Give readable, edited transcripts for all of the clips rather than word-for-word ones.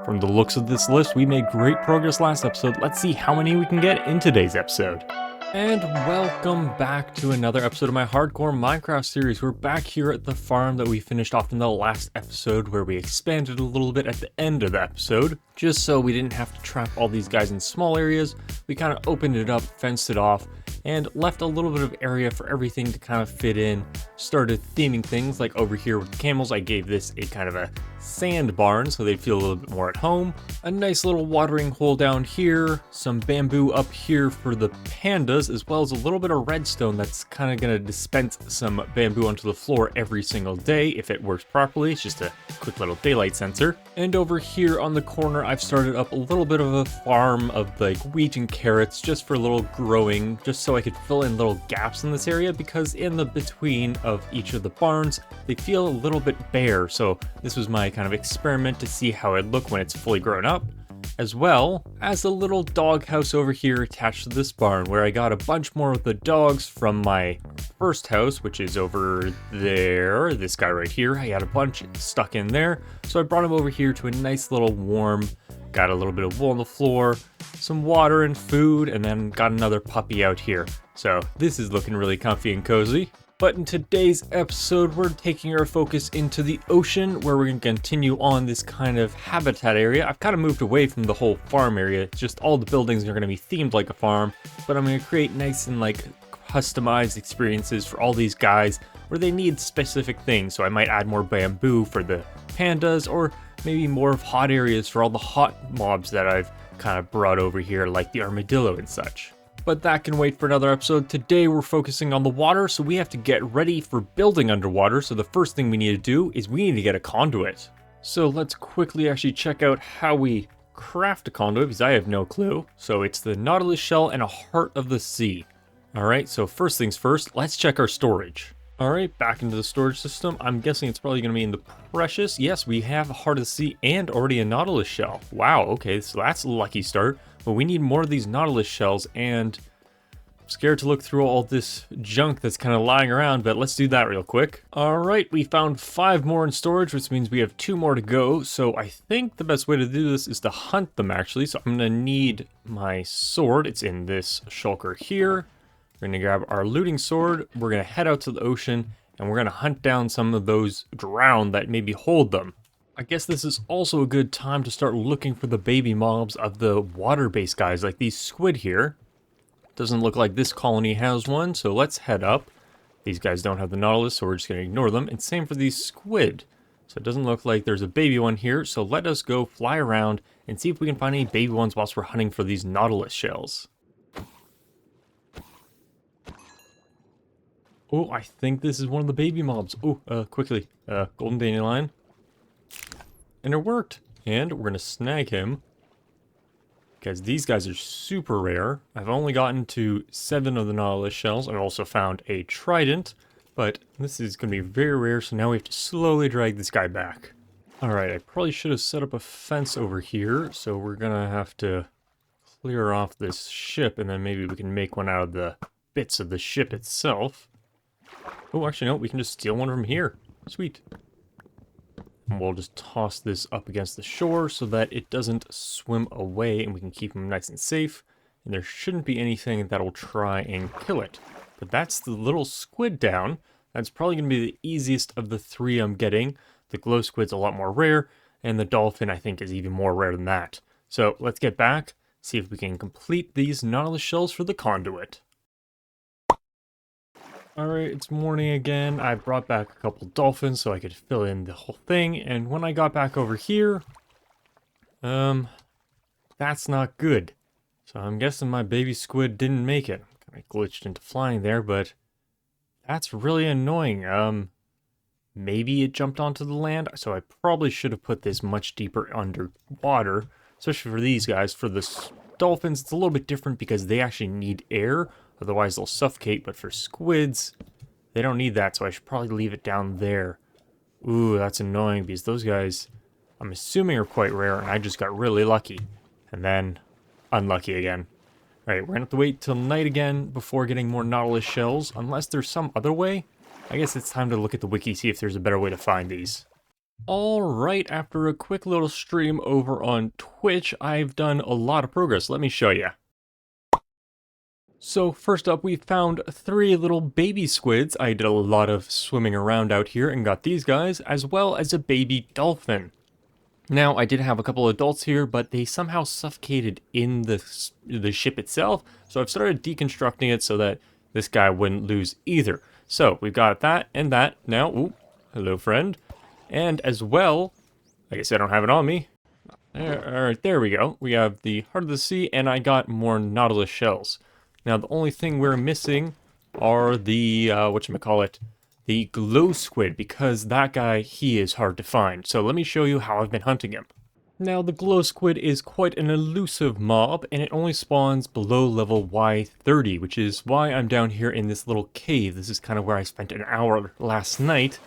From the looks of this list, we made great progress last episode. Let's see how many we can get in today's episode. And welcome back to another episode of my hardcore Minecraft series. We're back here at the farm that we finished off in the last episode, where we expanded a little bit at the end of the episode. Just so we didn't have to trap all these guys in small areas, we kind of opened it up, fenced it off, and left a little bit of area for everything to kind of fit in. Started theming things, like over here with the camels, I gave this a kind of a sand barn so they'd feel a little bit more at home. A nice little watering hole down here, some bamboo up here for the pandas, as well as a little bit of redstone that's kind of going to dispense some bamboo onto the floor every single day if it works properly. It's just a quick little daylight sensor. And over here on the corner, I've started up a little bit of a farm of like wheat and carrots just for a little growing, just so I could fill in little gaps in this area, because in the between of each of the barns, they feel a little bit bare. So this was my kind of experiment to see how it'd look when it's fully grown up, as well as a little dog house over here attached to this barn, where I got a bunch more of the dogs from my first house, which is over there. This guy right here, I had a bunch stuck in there, so I brought him over here to a nice little warm. Got a little bit of wool on the floor, some water and food, and then got another puppy out here. So this is looking really comfy and cozy. But in today's episode, we're taking our focus into the ocean, where we're going to continue on this kind of habitat area. I've kind of moved away from the whole farm area. Just all the buildings are going to be themed like a farm, but I'm going to create nice and like customized experiences for all these guys where they need specific things. So I might add more bamboo for the pandas, or maybe more of hot areas for all the hot mobs that I've kind of brought over here, like the armadillo and such. But that can wait for another episode. Today we're focusing on the water, so we have to get ready for building underwater. So the first thing we need to do is we need to get a conduit. So let's quickly actually check out how we craft a conduit, because I have no clue. So it's the nautilus shell and a heart of the sea. Alright, so first things first, let's check our storage. Alright, back into the storage system. I'm guessing it's probably going to be in the precious. Yes, we have a heart of the sea and already a nautilus shell. Wow, okay, so that's a lucky start. But we need more of these nautilus shells, and I'm scared to look through all this junk that's kind of lying around, but let's do that real quick. Alright, we found 5 more in storage, which means we have 2 more to go. So I think the best way to do this is to hunt them, actually. So I'm going to need my sword. It's in this shulker here. We're going to grab our looting sword. We're going to head out to the ocean, and we're going to hunt down some of those drowned that maybe hold them. I guess this is also a good time to start looking for the baby mobs of the water-based guys, like these squid here. Doesn't look like this colony has one, so let's head up. These guys don't have the nautilus, so we're just going to ignore them. And same for these squid. So it doesn't look like there's a baby one here, so let us go fly around and see if we can find any baby ones whilst we're hunting for these nautilus shells. Oh, I think this is one of the baby mobs. Oh, quickly. Golden dandelion. And it worked. And we're going to snag him, because these guys are super rare. I've only gotten to 7 of the nautilus shells. I've also found a trident, but this is going to be very rare, so now we have to slowly drag this guy back. Alright, I probably should have set up a fence over here, so we're going to have to clear off this ship, and then maybe we can make one out of the bits of the ship itself. Oh, actually, no, we can just steal one from here. Sweet. And we'll just toss this up against the shore so that it doesn't swim away, and we can keep him nice and safe. And there shouldn't be anything that'll try and kill it. But that's the little squid down. That's probably going to be the easiest of the 3 I'm getting. The glow squid's a lot more rare, and the dolphin, I think, is even more rare than that. So let's get back, see if we can complete these nautilus shells for the conduit. Alright, it's morning again. I brought back a couple dolphins so I could fill in the whole thing, and when I got back over here, that's not good. So I'm guessing my baby squid didn't make it. I glitched into flying there, but that's really annoying. Maybe it jumped onto the land, so I probably should have put this much deeper underwater, especially for these guys. For the dolphins, it's a little bit different because they actually need air. Otherwise, they'll suffocate, but for squids, they don't need that, so I should probably leave it down there. Ooh, that's annoying, because those guys, I'm assuming, are quite rare, and I just got really lucky. And then, unlucky again. Alright, we're going to have to wait till night again before getting more nautilus shells, unless there's some other way. I guess it's time to look at the wiki, see if there's a better way to find these. Alright, after a quick little stream over on Twitch, I've done a lot of progress. Let me show you. So first up, we found 3 little baby squids. I did a lot of swimming around out here and got these guys, as well as a baby dolphin. Now, I did have a couple adults here, but they somehow suffocated in the ship itself, so I've started deconstructing it so that this guy wouldn't lose either. So, we've got that and that. Now, ooh, hello friend. And as well, I guess I don't have it on me. Alright, there we go. We have the Heart of the Sea, and I got more Nautilus shells. Now, the only thing we're missing are the, whatchamacallit, the glow squid, because that guy, he is hard to find. So let me show you how I've been hunting him. Now, the glow squid is quite an elusive mob, and it only spawns below level Y30, which is why I'm down here in this little cave. This is kind of where I spent an hour last night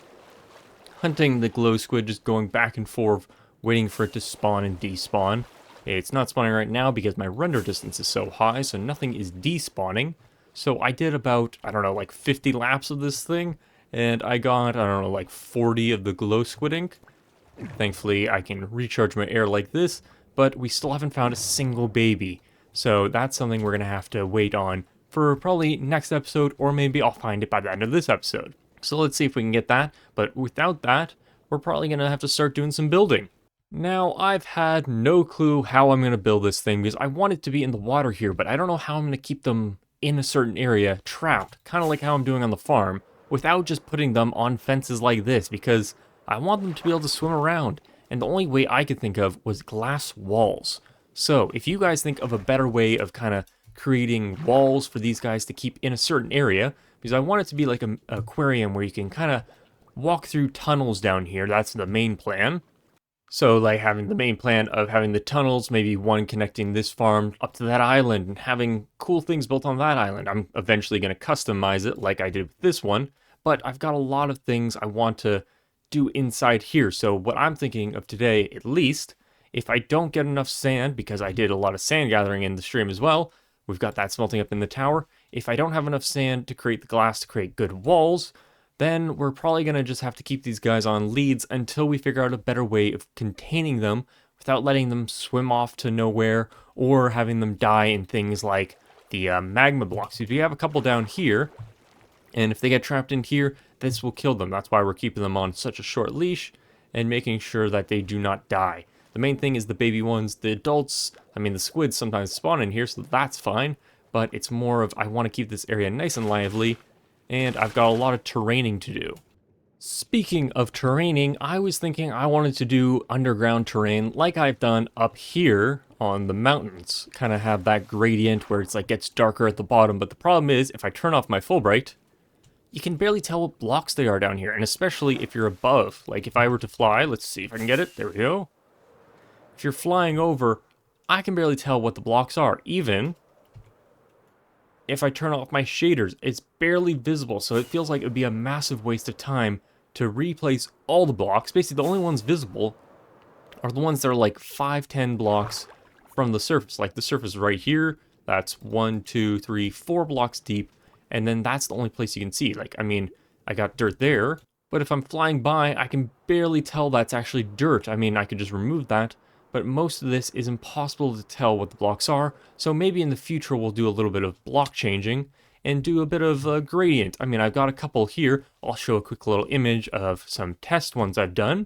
hunting the glow squid, just going back and forth, waiting for it to spawn and despawn. It's not spawning right now because my render distance is so high, so nothing is despawning. So I did about, I don't know, like 50 laps of this thing, and I got, I don't know, like 40 of the glow squid ink. Thankfully, I can recharge my air like this, but we still haven't found a single baby. So that's something we're going to have to wait on for probably next episode, or maybe I'll find it by the end of this episode. So let's see if we can get that, but without that, we're probably going to have to start doing some building. Now, I've had no clue how I'm going to build this thing, because I want it to be in the water here, but I don't know how I'm going to keep them in a certain area, trapped, kind of like how I'm doing on the farm, without just putting them on fences like this, because I want them to be able to swim around, and the only way I could think of was glass walls. So, if you guys think of a better way of kind of creating walls for these guys to keep in a certain area, because I want it to be like an aquarium where you can kind of walk through tunnels down here, that's the main plan. So, like having the main plan of having the tunnels, maybe one connecting this farm up to that island, and having cool things built on that island. I'm eventually going to customize it like I did with this one, but I've got a lot of things I want to do inside here. So what I'm thinking of today, at least, if I don't get enough sand, because I did a lot of sand gathering in the stream as well, we've got that smelting up in the tower. If I don't have enough sand to create the glass to create good walls, then we're probably going to just have to keep these guys on leads until we figure out a better way of containing them without letting them swim off to nowhere or having them die in things like the magma blocks. If you have a couple down here, and if they get trapped in here, this will kill them. That's why we're keeping them on such a short leash and making sure that they do not die. The main thing is the baby ones. The adults, I mean the squids sometimes spawn in here, so that's fine, but it's more of I want to keep this area nice and lively, and I've got a lot of terraining to do. Speaking of terraining, I was thinking I wanted to do underground terrain like I've done up here on the mountains. Kind of have that gradient where it's like gets darker at the bottom, but the problem is if I turn off my Fulbright, you can barely tell what blocks they are down here, and especially if you're above. Like if I were to fly, let's see if I can get it, there we go. If you're flying over, I can barely tell what the blocks are, even if I turn off my shaders, it's barely visible, so it feels like it would be a massive waste of time to replace all the blocks. Basically, the only ones visible are the ones that are like 5-10 blocks from the surface. Like the surface right here, that's 1, 2, 3, 4 blocks deep, and then that's the only place you can see. Like, I mean, I got dirt there, but if I'm flying by, I can barely tell that's actually dirt. I mean, I could just remove that, but most of this is impossible to tell what the blocks are, so maybe in the future we'll do a little bit of block changing and do a bit of gradient. I mean, I've got a couple here. I'll show a quick little image of some test ones I've done.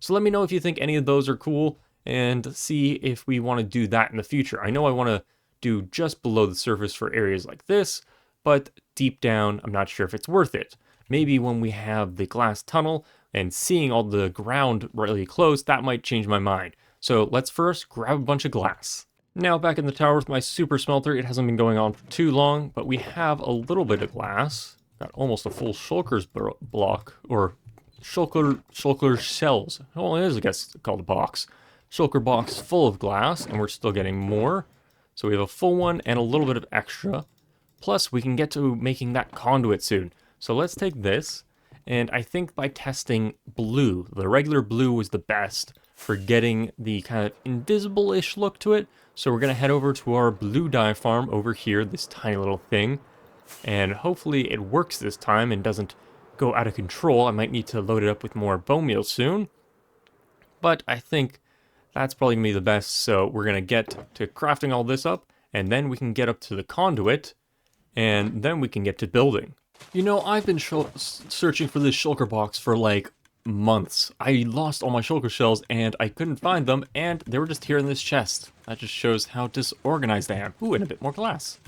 So let me know if you think any of those are cool and see if we want to do that in the future. I know I want to do just below the surface for areas like this, but deep down, I'm not sure if it's worth it. Maybe when we have the glass tunnel and seeing all the ground really close, that might change my mind. So let's first grab a bunch of glass. Now back in the tower with my super smelter, it hasn't been going on for too long, but we have a little bit of glass. Got almost a full shulker's block, or shulker shells. Well, it is, I guess, called a box. Shulker box full of glass, and we're still getting more. So we have a full one and a little bit of extra. Plus, we can get to making that conduit soon. So let's take this. And I think by testing blue, the regular blue was the best for getting the kind of invisible-ish look to it. So we're going to head over to our blue dye farm over here, this tiny little thing. And hopefully it works this time and doesn't go out of control. I might need to load it up with more bone meal soon. But I think that's probably going to be the best. So we're going to get to crafting all this up, and then we can get up to the conduit, and then we can get to building. You know, I've been searching for this shulker box for like months. I lost all my shulker shells and I couldn't find them, and they were just here in this chest. That just shows how disorganized I am. Ooh, and a bit more glass.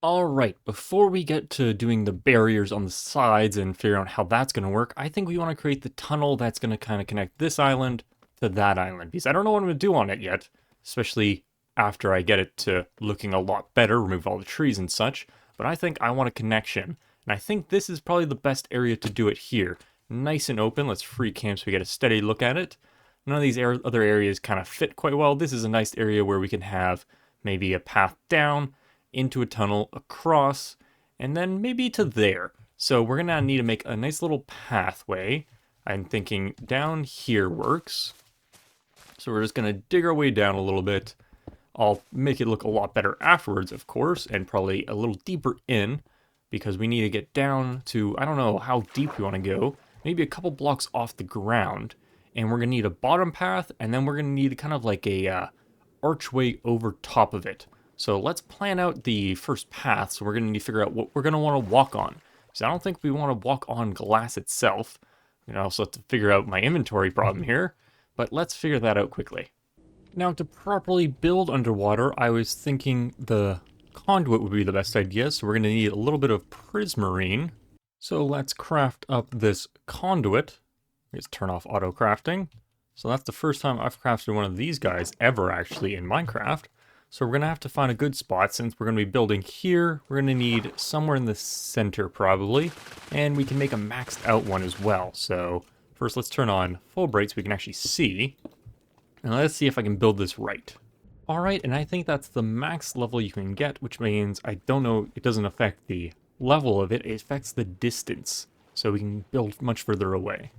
Alright, before we get to doing the barriers on the sides and figure out how that's going to work, I think we want to create the tunnel that's going to kind of connect this island to that island, because I don't know what I'm going to do on it yet, especially after I get it to looking a lot better, remove all the trees and such, but I think I want a connection, and I think this is probably the best area to do it here. Nice and open, let's free camp so we get a steady look at it. None of these other areas kind of fit quite well. This is a nice area where we can have maybe a path down, into a tunnel, across, and then maybe to there. So we're gonna need to make a nice little pathway. I'm thinking down here works. So we're just gonna dig our way down a little bit. I'll make it look a lot better afterwards, of course, and probably a little deeper in, because we need to get down to, I don't know how deep we want to go, maybe a couple blocks off the ground, and we're gonna need a bottom path, and then we're gonna need kind of like a archway over top of it. So let's plan out the first path. So we're going to need to figure out what we're going to want to walk on. So I don't think we want to walk on glass itself. I also have to figure out my inventory problem here, but let's figure that out quickly. Now, to properly build underwater, I was thinking the conduit would be the best idea. So we're going to need a little bit of prismarine. So let's craft up this conduit. Let's turn off auto crafting. So that's the first time I've crafted one of these guys ever actually in Minecraft. So we're going to have to find a good spot. Since we're going to be building here, we're going to need somewhere in the center probably, and we can make a maxed out one as well. So first let's turn on full bright so we can actually see, and let's see if I can build this right. Alright, and I think that's the max level you can get, which means, I don't know, it doesn't affect the level of it, it affects the distance, so we can build much further away.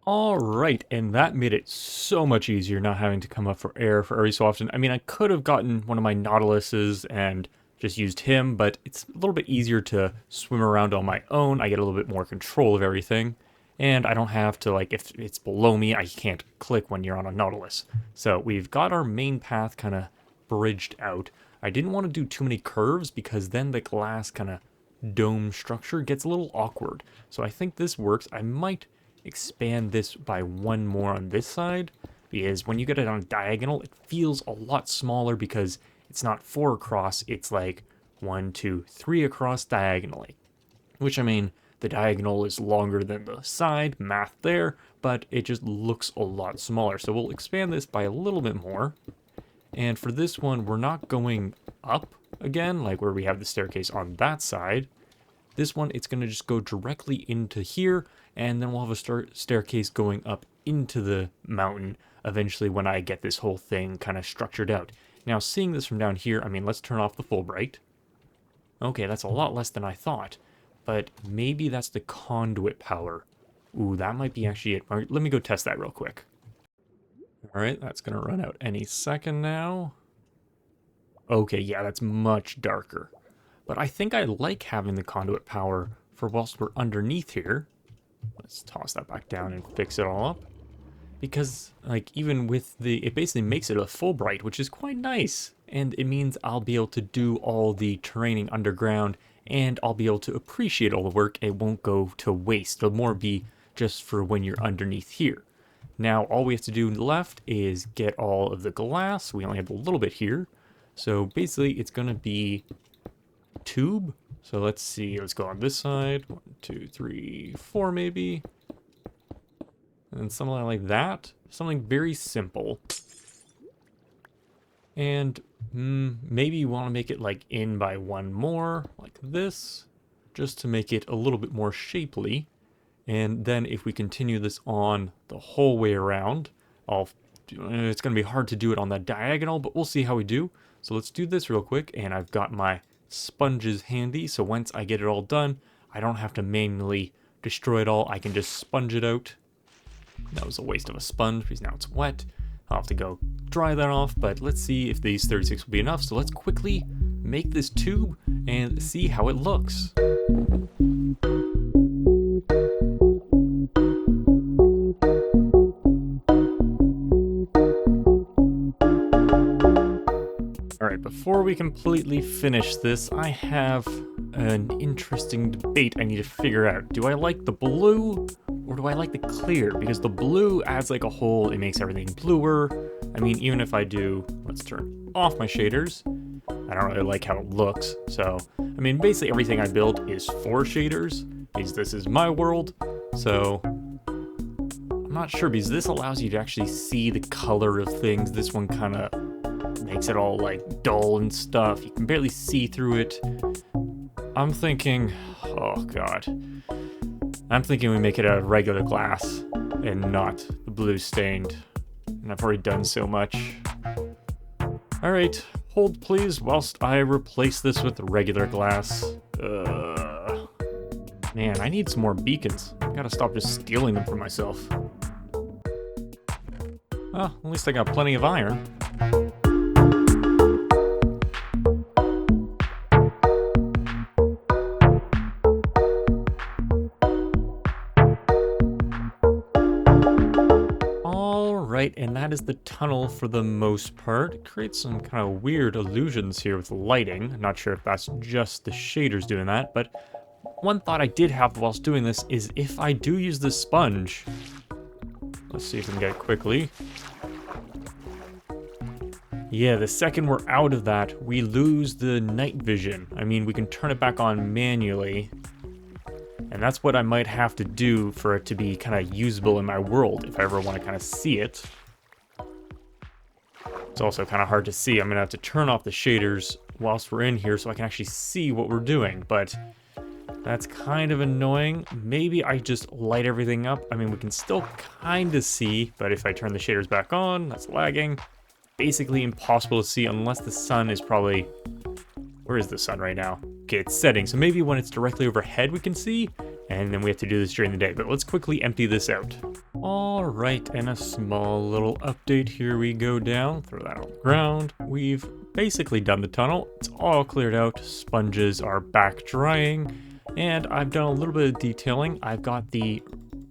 Alright, and that made it so much easier not having to come up for air for every so often. I mean, I could have gotten one of my Nautiluses and just used him, but it's a little bit easier to swim around on my own. I get a little bit more control of everything, and I don't have to, like, if it's below me, I can't click when you're on a Nautilus. So we've got our main path kind of bridged out. I didn't want to do too many curves because then the glass kind of dome structure gets a little awkward. So I think this works. I might expand this by one more on this side, because when you get it on a diagonal, it feels a lot smaller because it's not 4 across, it's like 1, 2, 3 across diagonally. Which, I mean, the diagonal is longer than the side, math there, but it just looks a lot smaller. So we'll expand this by a little bit more. And for this one, we're not going up again, like where we have the staircase on that side. This one, it's going to just go directly into here, and then we'll have a staircase going up into the mountain eventually when I get this whole thing kind of structured out. Now, seeing this from down here, I mean, let's turn off the full bright. Okay, that's a lot less than I thought, but maybe that's the conduit power. Ooh, that might be actually it. All right, let me go test that real quick. All right, that's going to run out any second now. Okay, yeah, that's much darker. But I think I like having the conduit power for whilst we're underneath here. Let's toss that back down and fix it all up. Because, like, even with it basically makes it a full bright, which is quite nice. And it means I'll be able to do all the training underground, and I'll be able to appreciate all the work. It won't go to waste. It'll more be just for when you're underneath here. Now, all we have to do left is get all of the glass. We only have a little bit here. So basically, it's going to be tube. So let's see, let's go on this side. 1, 2, 3, 4 maybe. And something like that. Something very simple. And maybe you want to make it like in by one more, like this, just to make it a little bit more shapely. And then if we continue this on the whole way around, it's going to be hard to do it on that diagonal, but we'll see how we do. So let's do this real quick, and I've got my sponges handy, so once I get it all done, I don't have to manually destroy it all. I can just sponge it out. That was a waste of a sponge because now it's wet. I'll have to go dry that off, but let's see if these 36 will be enough. So let's quickly make this tube and see how it looks. Alright, before we completely finish this, I have an interesting debate I need to figure out. Do I like the blue, or do I like the clear? Because the blue adds like a whole, it makes everything bluer. I mean, even if I do, let's turn off my shaders, I don't really like how it looks. So, I mean, basically everything I build is for shaders, because this is my world. So, I'm not sure, because this allows you to actually see the color of things. This one kind of makes it all like dull and stuff. You can barely see through it. I'm thinking, oh god. I'm thinking we make it out of regular glass and not the blue stained. And I've already done so much. Alright, hold please whilst I replace this with regular glass. Man, I need some more beacons. I gotta stop just stealing them for myself. Well, at least I got plenty of iron. Alright, and that is the tunnel for the most part. It creates some kind of weird illusions here with the lighting. I'm not sure if that's just the shaders doing that, but one thought I did have whilst doing this is if I do use this sponge, let's see if we can get it quickly. Yeah, the second we're out of that, we lose the night vision. I mean, we can turn it back on manually, and that's what I might have to do for it to be kind of usable in my world if I ever want to kind of see it. It's also kind of hard to see. I'm going to have to turn off the shaders whilst we're in here so I can actually see what we're doing, but that's kind of annoying. Maybe I just light everything up. I mean, we can still kind of see, but if I turn the shaders back on, that's lagging. Basically impossible to see unless the sun is probably... Where is the sun right now? Okay, it's setting, so maybe when it's directly overhead we can see, and then we have to do this during the day. But let's quickly empty this out. Alright, and a small little update. Here we go down. Throw that on the ground. We've basically done the tunnel. It's all cleared out. Sponges are back drying. And I've done a little bit of detailing. I've got the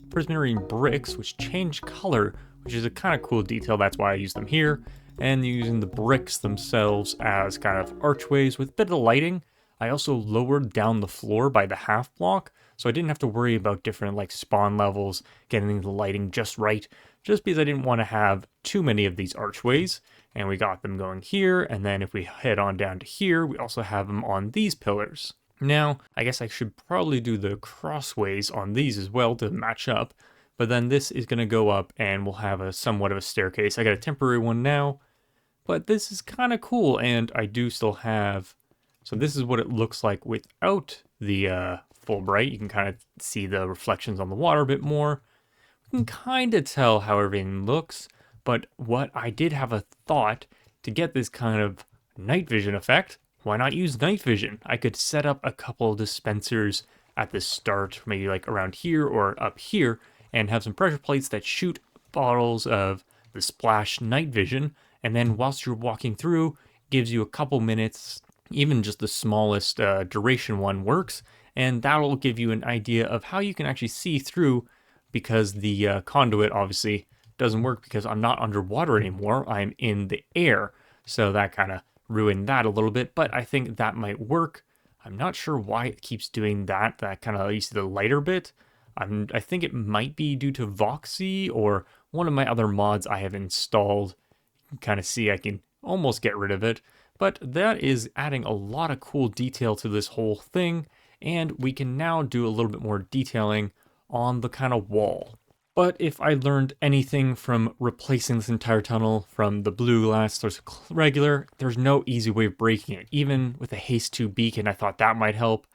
prismarine bricks, which change color, which is a kind of cool detail. That's why I use them here. And using the bricks themselves as kind of archways with a bit of lighting. I also lowered down the floor by the half block, so I didn't have to worry about different like spawn levels, getting the lighting just right, just because I didn't want to have too many of these archways. And we got them going here, and then if we head on down to here, we also have them on these pillars. Now, I guess I should probably do the crossways on these as well to match up, but then this is going to go up and we'll have a somewhat of a staircase. I got a temporary one now, but this is kind of cool, and I do still have... So this is what it looks like without the full bright. You can kind of see the reflections on the water a bit more. You can kind of tell how everything looks, but what I did have a thought to get this kind of night vision effect, why not use night vision? I could set up a couple of dispensers at the start, maybe like around here or up here, and have some pressure plates that shoot bottles of the splash night vision, and then whilst you're walking through, gives you a couple minutes, even just the smallest duration one works, and that'll give you an idea of how you can actually see through, because the conduit obviously doesn't work because I'm not underwater anymore, I'm in the air, so that kind of ruined that a little bit, but I think that might work. I'm not sure why it keeps doing that kind of, you see the lighter bit. I think it might be due to Voxy or one of my other mods I have installed. You can kind of see I can almost get rid of it, but that is adding a lot of cool detail to this whole thing, and we can now do a little bit more detailing on the kind of wall. But if I learned anything from replacing this entire tunnel from the blue glass to regular, there's no easy way of breaking it. Even with a haste 2 beacon, I thought that might help.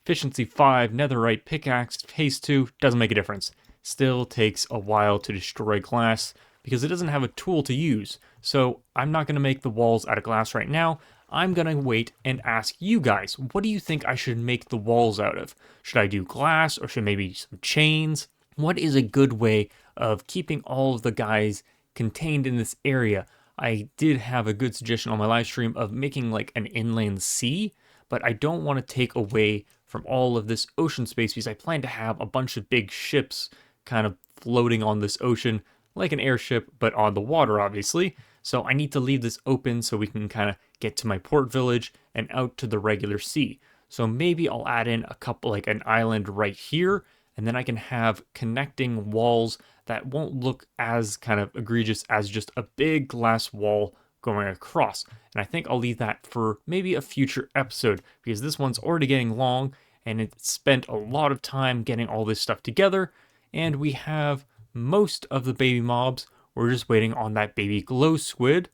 Efficiency 5, netherite pickaxe, haste 2, doesn't make a difference. Still takes a while to destroy glass because it doesn't have a tool to use. So I'm not going to make the walls out of glass right now. I'm going to wait and ask you guys, what do you think I should make the walls out of? Should I do glass or should maybe some chains? What is a good way of keeping all of the guys contained in this area? I did have a good suggestion on my live stream of making like an inland sea, but I don't want to take away from all of this ocean space because I plan to have a bunch of big ships kind of floating on this ocean like an airship, but on the water, obviously. So I need to leave this open so we can kind of get to my port village and out to the regular sea. So maybe I'll add in a couple, like an island right here, and then I can have connecting walls that won't look as kind of egregious as just a big glass wall going across. And I think I'll leave that for maybe a future episode because this one's already getting long and it spent a lot of time getting all this stuff together. And we have most of the baby mobs. We're just waiting on that baby glow squid.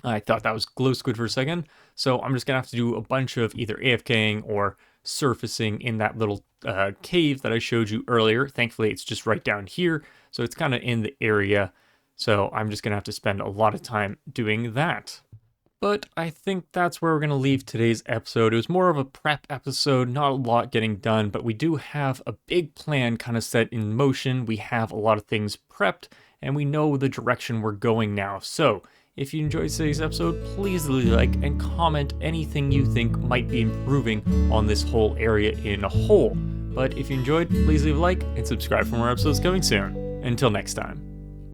I thought that was glow squid for a second. So I'm just gonna have to do a bunch of either AFKing or surfacing in that little cave that I showed you earlier. Thankfully, it's just right down here. So it's kind of in the area. So I'm just gonna have to spend a lot of time doing that. But I think that's where we're going to leave today's episode. It was more of a prep episode, not a lot getting done, but we do have a big plan kind of set in motion. We have a lot of things prepped, and we know the direction we're going now. So if you enjoyed today's episode, please leave a like and comment anything you think might be improving on this whole area in a whole. But if you enjoyed, please leave a like and subscribe for more episodes coming soon. Until next time.